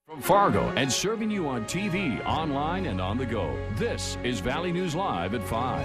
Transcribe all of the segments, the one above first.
From Fargo and serving you on TV, online, and on the go, this is Valley News Live at 5.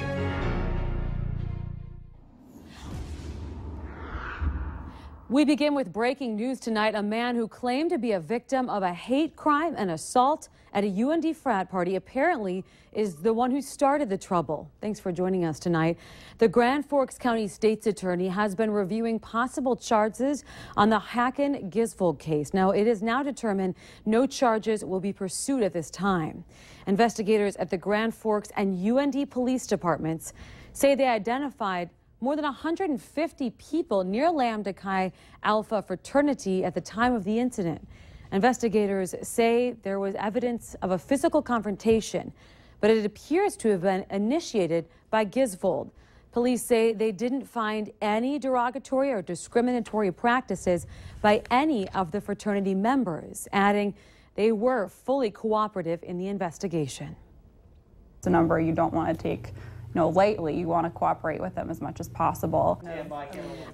We begin with breaking news tonight. A man who claimed to be a victim of a hate crime and assault at a UND frat party apparently is the one who started the trouble. Thanks for joining us tonight. The Grand Forks County State's Attorney has been reviewing possible charges on the Hacken-Gisvold case. Now, it is now determined no charges will be pursued at this time. Investigators at the Grand Forks and UND police departments say they identified more than 150 people near Lambda Chi Alpha fraternity at the time of the incident. Investigators say there was evidence of a physical confrontation, but it appears to have been initiated by Gisvold. Police say they didn't find any derogatory or discriminatory practices by any of the fraternity members, adding they were fully cooperative in the investigation. It's a number you don't want to take lightly. You want to cooperate with them as much as possible.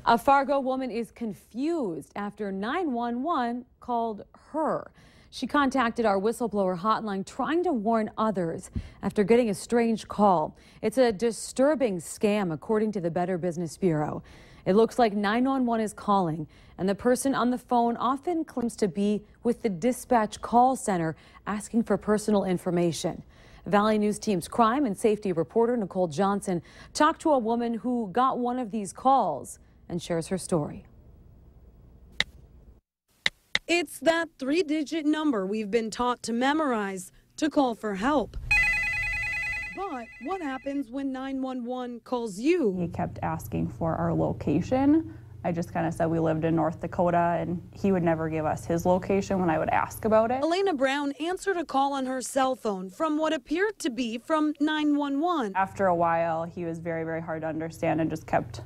A Fargo woman is confused after 911 called her. She contacted our whistleblower hotline trying to warn others after getting a strange call. It's a disturbing scam, according to the Better Business Bureau. It looks like 911 is calling, and the person on the phone often claims to be with the dispatch call center asking for personal information. Valley News Team's crime and safety reporter Nicole Johnson talked to a woman who got one of these calls and shares her story. It's that 3-digit number we've been taught to memorize to call for help. But what happens when 911 calls you? He kept asking for our location. I just kind of said we lived in North Dakota, and he would never give us his location when I would ask about it. Elena Brown answered a call on her cell phone from what appeared to be from 911. After a while, he was very, very hard to understand and just kept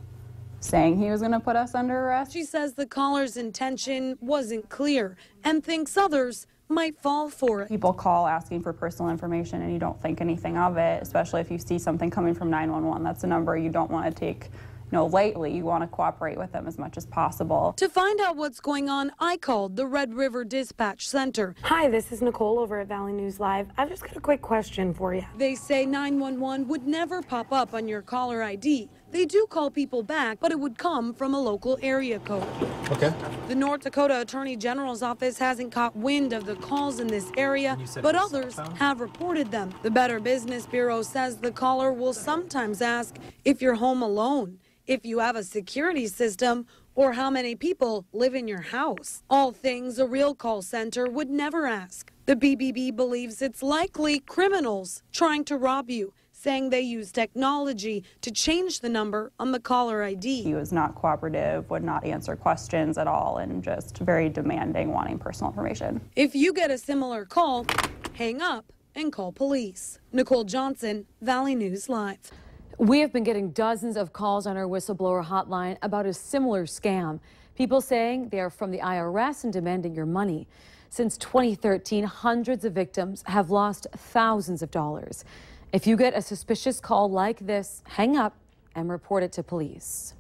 saying he was going to put us under arrest. She says the caller's intention wasn't clear and thinks others might fall for it. People call asking for personal information and you don't think anything of it, especially if you see something coming from 911. That's a number you don't want to take lightly. You want to cooperate with them as much as possible. To find out what's going on, I called the Red River Dispatch Center. Hi, this is Nicole over at Valley News Live. I've just got a quick question for you. They say 911 would never pop up on your caller ID. They do call people back, but it would come from a local area code. Okay. The North Dakota Attorney General's office hasn't caught wind of the calls in this area, but others have reported them. The Better Business Bureau says the caller will sometimes ask if you're home alone, if you have a security system, or how many people live in your house. All things a real call center would never ask. The BBB believes it's likely criminals trying to rob you, saying they use technology to change the number on the caller ID. He was not cooperative, would not answer questions at all, and just very demanding, wanting personal information. If you get a similar call, hang up and call police. Nicole Johnson, Valley News Live. We have been getting dozens of calls on our whistleblower hotline about a similar scam. People saying they are from the IRS and demanding your money. Since 2013, hundreds of victims have lost thousands of dollars. If you get a suspicious call like this, hang up and report it to police.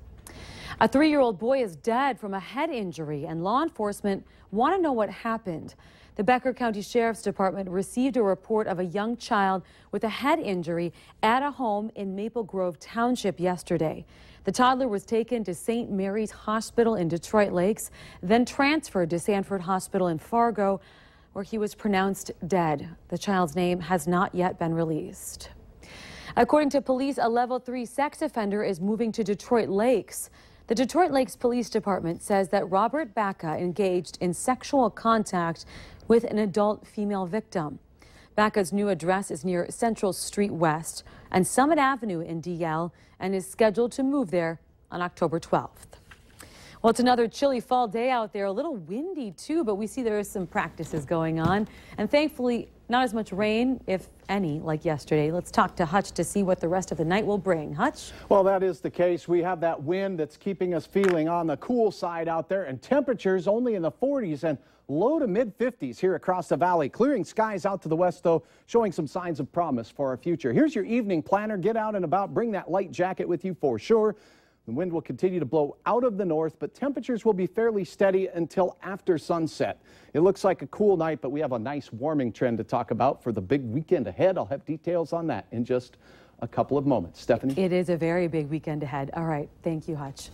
A 3-year-old boy is dead from a head injury, and law enforcement want to know what happened. The Becker County Sheriff's Department received a report of a young child with a head injury at a home in Maple Grove Township yesterday. The toddler was taken to St. Mary's Hospital in Detroit Lakes, then transferred to Sanford Hospital in Fargo, where he was pronounced dead. The child's name has not yet been released. According to police, a level 3 sex offender is moving to Detroit Lakes. The Detroit Lakes Police Department says that Robert Baca engaged in sexual contact with an adult female victim. Baca's new address is near Central Street West and Summit Avenue in DL and is scheduled to move there on October 12th. Well, it's another chilly fall day out there, a little windy too, but we see there is some practices going on, and thankfully not as much rain, if any, like yesterday. Let's talk to Hutch to see what the rest of the night will bring. Hutch? Well, that is the case. We have that wind that's keeping us feeling on the cool side out there, and temperatures only in the 40s and low to mid 50s here across the valley. Clearing skies out to the west, though, showing some signs of promise for our future. Here's your evening planner. Get out and about. Bring that light jacket with you for sure. The wind will continue to blow out of the north, but temperatures will be fairly steady until after sunset. It looks like a cool night, but we have a nice warming trend to talk about for the big weekend ahead. I'll have details on that in just a couple of moments. Stephanie? It is a very big weekend ahead. All right. Thank you, Hutch.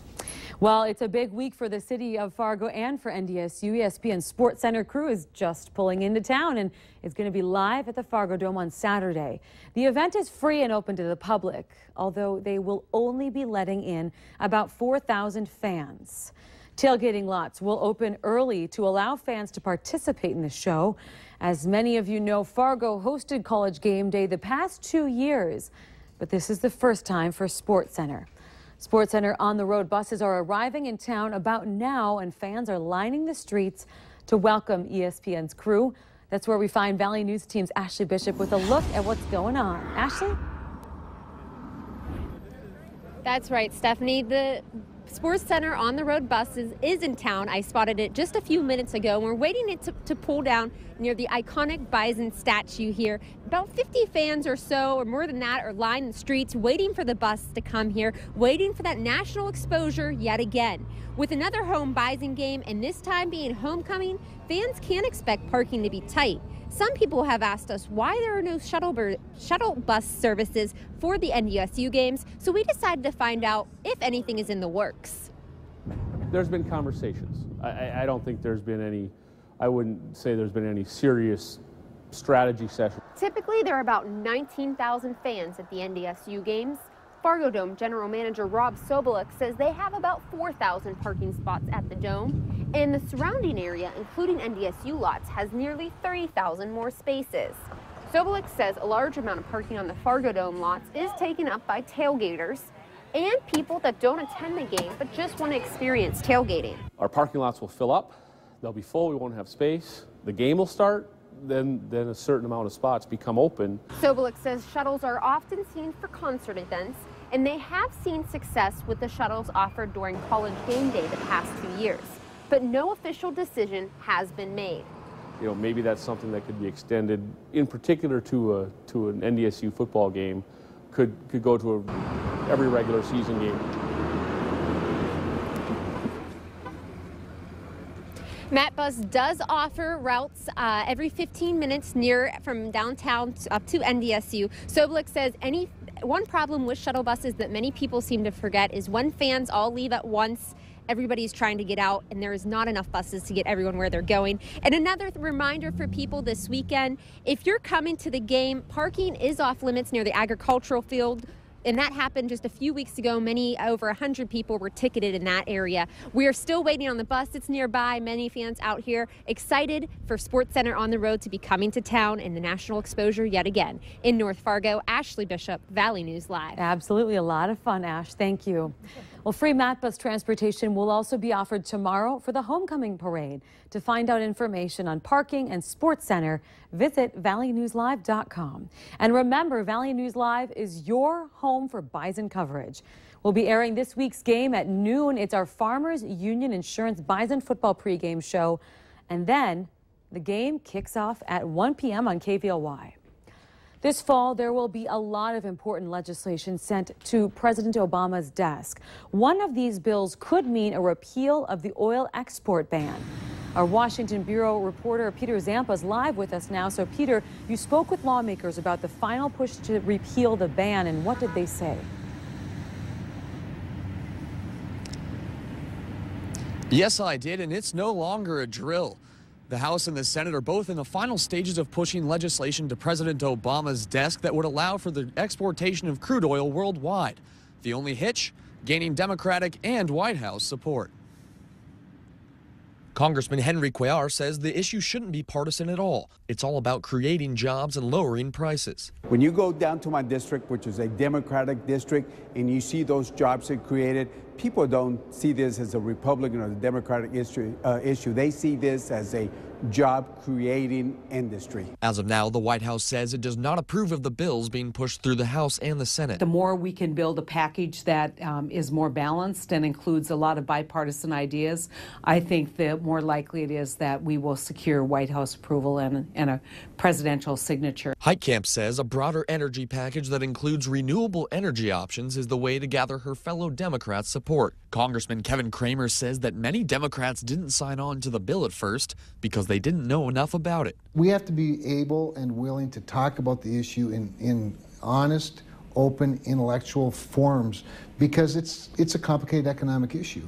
Well, it's a big week for the city of Fargo and for NDSU. ESPN Sports Center crew is just pulling into town and is going to be live at the Fargo Dome on Saturday. The event is free and open to the public, although they will only be letting in about 4,000 fans. Tailgating lots will open early to allow fans to participate in the show. As many of you know, Fargo hosted College Game Day the past 2 years, but this is the first time for Sports Center. Sports Center on-the-road buses are arriving in town about now, and fans are lining the streets to welcome ESPN's crew. That's where we find Valley News Team's Ashley Bishop with a look at what's going on. Ashley? That's right, Stephanie. The Sports Center on-the-road buses is in town. I spotted it just a few minutes ago. We're waiting it to pull down near the iconic Bison statue here. About 50 fans or so, or more than that, are lined the streets waiting for the bus to come here, waiting for that national exposure yet again. With another home Bison game, and this time being homecoming, fans can't expect parking to be tight. Some people have asked us why there are no shuttle bus services for the NDSU games, so we decided to find out if anything is in the works. There's been conversations. I don't think there's been any, I wouldn't say there's been any serious strategy session. Typically, there are about 19,000 fans at the NDSU games. Fargo Dome General Manager Rob Sobolik says they have about 4,000 parking spots at the Dome, and the surrounding area, including NDSU lots, has nearly 30,000 more spaces. Sobolik says a large amount of parking on the Fargo Dome lots is taken up by tailgaters and people that don't attend the game but just want to experience tailgating. Our parking lots will fill up. They'll be full. We won't have space. The game will start. Then a certain amount of spots become open. Sobolik says shuttles are often seen for concert events, and they have seen success with the shuttles offered during College Game Day the past 2 years. But no official decision has been made. You know, maybe that's something that could be extended, in particular to an NDSU football game, could go to every regular season game. MatBus does offer routes every 15 minutes from downtown up to NDSU. Sobolik says one problem with shuttle buses that many people seem to forget is when fans all leave at once, everybody's trying to get out, and there is not enough buses to get everyone where they're going. And another reminder for people this weekend, if you're coming to the game, parking is off limits near the agricultural field. And that happened just a few weeks ago. Over 100 people were ticketed in that area. We are still waiting on the bus that's nearby. Many fans out here excited for Sports Center on the road to be coming to town and the national exposure yet again. In North Fargo, Ashley Bishop, Valley News Live. Absolutely a lot of fun, Ash. Thank you. Well, free MatBus transportation will also be offered tomorrow for the homecoming parade. To find out information on parking and Sports Center, visit valleynewslive.com. And remember, Valley News Live is your home for Bison coverage. We'll be airing this week's game at noon. It's our Farmers Union Insurance Bison football pregame show. And then the game kicks off at 1 p.m. on KVLY. This fall, there will be a lot of important legislation sent to President Obama's desk. One of these bills could mean a repeal of the oil export ban. Our Washington Bureau reporter Peter Zampa is live with us now. So, Peter, you spoke with lawmakers about the final push to repeal the ban, and what did they say? Yes, I did, and it's no longer a drill. The House and the Senate are both in the final stages of pushing legislation to President Obama's desk that would allow for the exportation of crude oil worldwide. The only hitch? Gaining Democratic and White House support. Congressman Henry Cuellar says the issue shouldn't be partisan at all. It's all about creating jobs and lowering prices. When you go down to my district, which is a Democratic district, and you see those jobs that created, people don't see this as a Republican or the Democratic issue. They see this as a job-creating industry. As of now, the White House says it does not approve of the bills being pushed through the House and the Senate. The more we can build a package that is more balanced and includes a lot of bipartisan ideas, I think the more likely it is that we will secure White House approval and a presidential signature. Heitkamp says a broader energy package that includes renewable energy options is the way to gather her fellow Democrats' support. support. Congressman Kevin Cramer says that many Democrats didn't sign on to the bill at first because they didn't know enough about it. We have to be able and willing to talk about the issue in honest, open, intellectual forms because it's a complicated economic issue.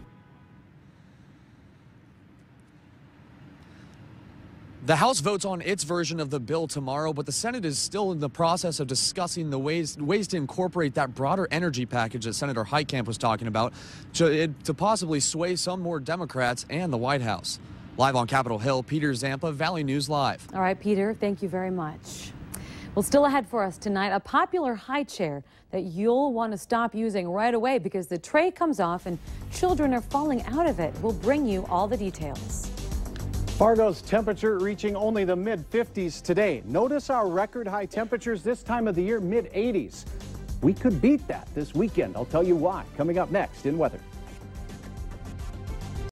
The House votes on its version of the bill tomorrow, but the Senate is still in the process of discussing the ways to incorporate that broader energy package that Senator Heitkamp was talking about to possibly sway some more Democrats and the White House. Live on Capitol Hill, Peter Zampa, Valley News Live. All right, Peter, thank you very much. Well, still ahead for us tonight, a popular high chair that you'll want to stop using right away because the tray comes off and children are falling out of it. We'll bring you all the details. Fargo's temperature reaching only the mid-50s today. Notice our record high temperatures this time of the year, mid-80s. We could beat that this weekend. I'll tell you why. Coming up next in weather.